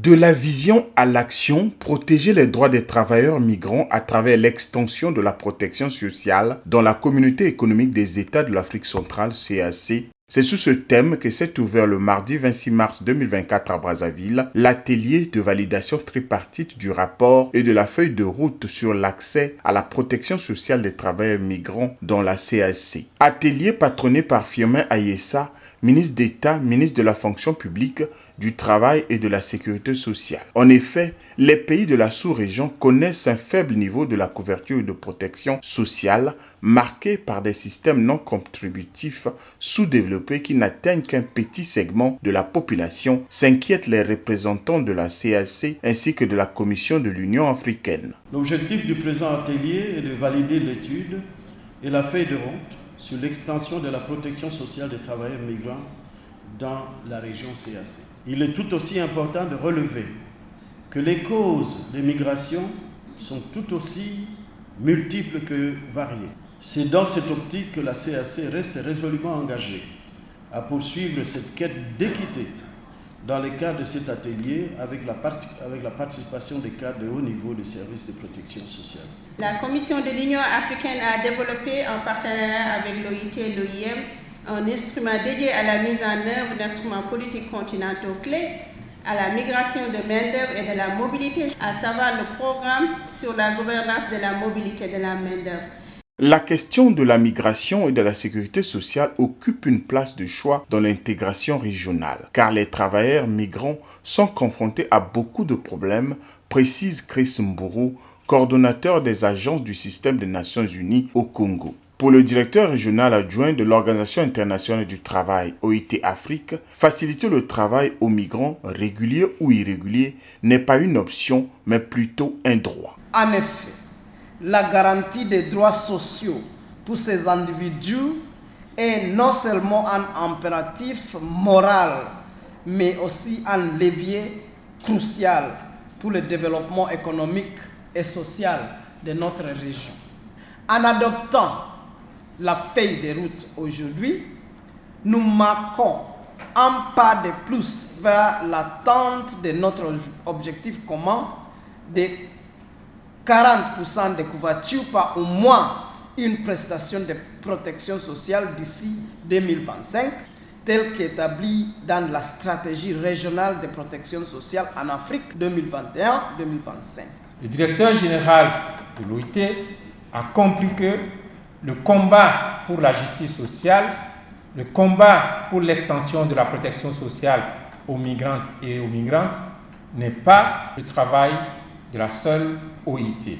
De la vision à l'action, protéger les droits des travailleurs migrants à travers l'extension de la protection sociale dans la communauté économique des États de l'Afrique centrale, CAC. C'est sous ce thème que s'est ouvert le mardi 26 mars 2024 à Brazzaville l'atelier de validation tripartite du rapport et de la feuille de route sur l'accès à la protection sociale des travailleurs migrants dans la CAC. Atelier patronné par Firmin Ayessa, ministre d'État, ministre de la fonction publique, du travail et de la sécurité sociale. En effet, les pays de la sous-région connaissent un faible niveau de la couverture de protection sociale, marqué par des systèmes non contributifs sous-développés qui n'atteignent qu'un petit segment de la population, s'inquiètent les représentants de la CAC ainsi que de la Commission de l'Union africaine. L'objectif du présent atelier est de valider l'étude et la feuille de route sur l'extension de la protection sociale des travailleurs migrants dans la région CAC. Il est tout aussi important de relever que les causes des migrations sont tout aussi multiples que variées. C'est dans cette optique que la CAC reste résolument engagée à poursuivre cette quête d'équité dans le cadre de cet atelier avec la participation des cadres de haut niveau des services de protection sociale. La Commission de l'Union africaine a développé en partenariat avec l'OIT et l'OIM un instrument dédié à la mise en œuvre d'instruments politiques continentaux clés à la migration de main-d'œuvre et de la mobilité, à savoir le programme sur la gouvernance de la mobilité de la main-d'œuvre. La question de la migration et de la sécurité sociale occupe une place de choix dans l'intégration régionale, car les travailleurs migrants sont confrontés à beaucoup de problèmes, précise Chris Mburu, coordonnateur des agences du système des Nations Unies au Congo. Pour le directeur régional adjoint de l'Organisation internationale du travail, OIT Afrique, faciliter le travail aux migrants, réguliers ou irréguliers, n'est pas une option, mais plutôt un droit. En effet, la garantie des droits sociaux pour ces individus est non seulement un impératif moral, mais aussi un levier crucial pour le développement économique et social de notre région. En adoptant la feuille de route aujourd'hui, nous marquons un pas de plus vers l'atteinte de notre objectif commun de 40% de couverture par au moins une prestation de protection sociale d'ici 2025, telle qu'établie dans la stratégie régionale de protection sociale en Afrique 2021-2025. Le directeur général de l'OIT a compris que le combat pour la justice sociale, le combat pour l'extension de la protection sociale aux migrantes et aux migrants n'est pas le travail de la seule OIT.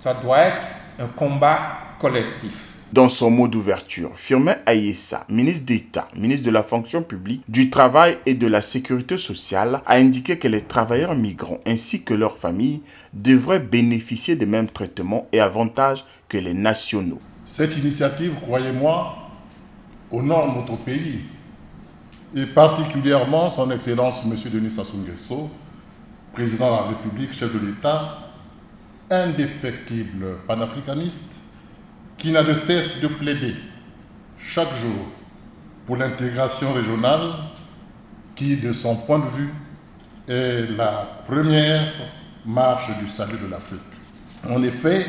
Ça doit être un combat collectif. Dans son mot d'ouverture, Firmin Ayessa, ministre d'État, ministre de la fonction publique, du travail et de la sécurité sociale, a indiqué que les travailleurs migrants ainsi que leurs familles devraient bénéficier des mêmes traitements et avantages que les nationaux. Cette initiative, croyez-moi, honore notre pays et particulièrement son Excellence M. Denis Sassou Nguesso, président de la République, chef de l'État, indéfectible panafricaniste, qui n'a de cesse de plaider chaque jour pour l'intégration régionale qui, de son point de vue, est la première marche du salut de l'Afrique. En effet,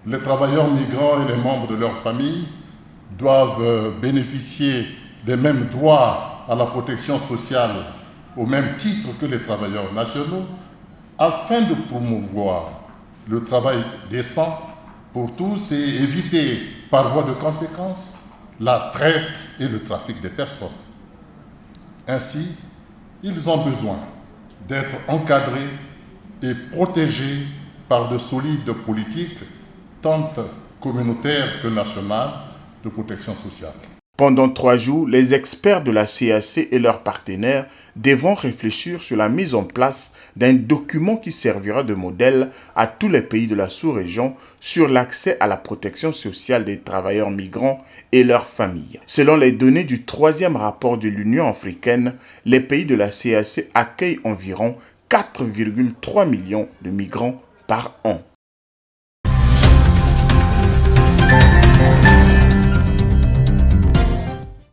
les travailleurs migrants et les membres de leur famille doivent bénéficier des mêmes droits à la protection sociale au même titre que les travailleurs nationaux, afin de promouvoir le travail décent pour tous et éviter, par voie de conséquence, la traite et le trafic des personnes. Ainsi, ils ont besoin d'être encadrés et protégés par de solides politiques, tant communautaires que nationales, de protection sociale. Pendant 3 jours, les experts de la CAC et leurs partenaires devront réfléchir sur la mise en place d'un document qui servira de modèle à tous les pays de la sous-région sur l'accès à la protection sociale des travailleurs migrants et leurs familles. Selon les données du 3e rapport de l'Union africaine, les pays de la CAC accueillent environ 4,3 millions de migrants par an.